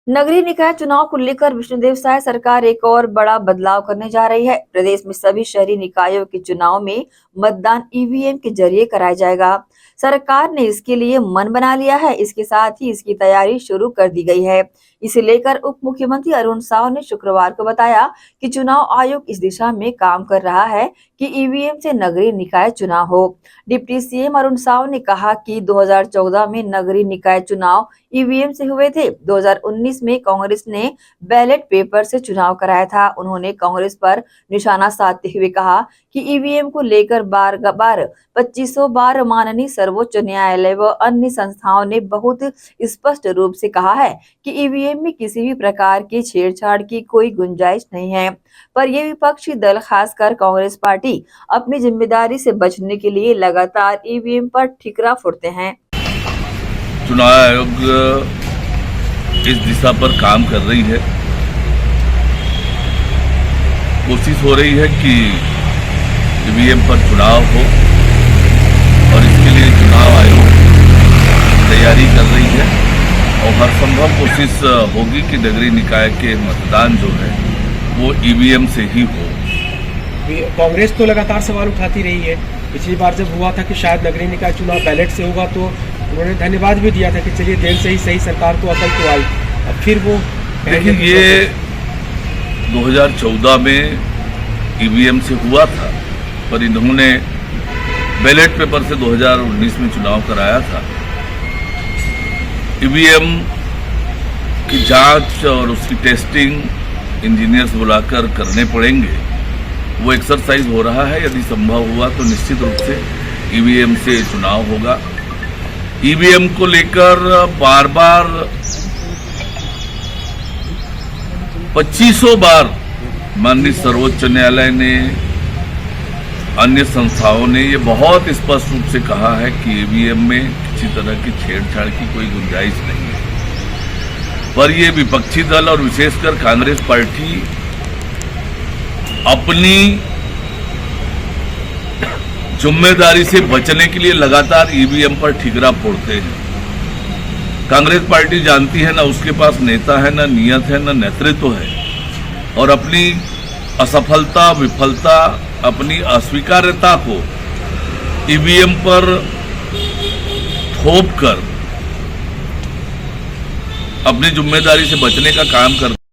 नगरीय निकाय चुनाव को लेकर विष्णुदेव साय सरकार एक और बड़ा बदलाव करने जा रही है। प्रदेश में सभी शहरी निकायों के चुनाव में मतदान ईवीएम के जरिए कराया जाएगा। सरकार ने इसके लिए मन बना लिया है। इसके साथ ही इसकी तैयारी शुरू कर दी गई है। इसे लेकर उप मुख्यमंत्री अरुण साव ने शुक्रवार को बताया कि चुनाव आयोग इस दिशा में काम कर रहा है कि ईवीएम से नगरीय निकाय चुनाव हो। डिप्टी सीएम अरुण साव ने कहा कि 2014 में नगरीय निकाय चुनाव ईवीएम से हुए थे। 2019 में कांग्रेस ने बैलेट पेपर से चुनाव कराया था। उन्होंने कांग्रेस पर निशाना साधते हुए कहा कि ईवीएम को लेकर बार 2500 बार माननीय सर्वोच्च न्यायालय व अन्य संस्थाओं ने बहुत स्पष्ट रूप से कहा है कि ईवीएम में किसी भी प्रकार की छेड़छाड़ की कोई गुंजाइश नहीं है। पर ये विपक्षी दल खासकर कांग्रेस पार्टी अपनी जिम्मेदारी से बचने के लिए लगातार ईवीएम पर ठिकरा फोड़ते हैं। चुनाव आयोग इस दिशा पर काम कर रही है। कोशिश हो रही है कि ईवीएम पर चुनाव हो और इसके लिए चुनाव आयोग तैयारी कर रही है और हर संभव कोशिश होगी कि नगरीय निकाय के मतदान जो है वो ईवीएम से ही हो। कांग्रेस तो लगातार सवाल उठाती रही है। पिछली बार जब हुआ था कि शायद नगरीय निकाय चुनाव बैलेट से होगा तो उन्होंने धन्यवाद भी दिया था कि चलिए देर से ही सही, सरकार को अकल तो आई। अब फिर वो लेकिन ये 2014 में ईवीएम से हुआ था, पर इन्होंने बैलेट पेपर से 2019 में चुनाव कराया था। ईवीएम की जांच और उसकी टेस्टिंग इंजीनियर्स बुलाकर करने पड़ेंगे। वो एक्सरसाइज हो रहा है। यदि संभव हुआ तो निश्चित रूप से ईवीएम से चुनाव होगा। ईवीएम को लेकर बार बार 2500 बार माननीय सर्वोच्च न्यायालय ने, अन्य संस्थाओं ने ये बहुत स्पष्ट रूप से कहा है कि ईवीएम में किसी तरह की छेड़छाड़ की कोई गुंजाइश नहीं है। पर ये विपक्षी दल और विशेषकर कांग्रेस पार्टी अपनी जिम्मेदारी से बचने के लिए लगातार ईवीएम पर ठिकरा फोड़ते हैं। कांग्रेस पार्टी जानती है ना उसके पास नेता है, ना नियत है, ना नेतृत्व है, और अपनी असफलता, विफलता, अपनी अस्वीकार्यता को ईवीएम पर थोप कर अपनी जिम्मेदारी से बचने का काम करते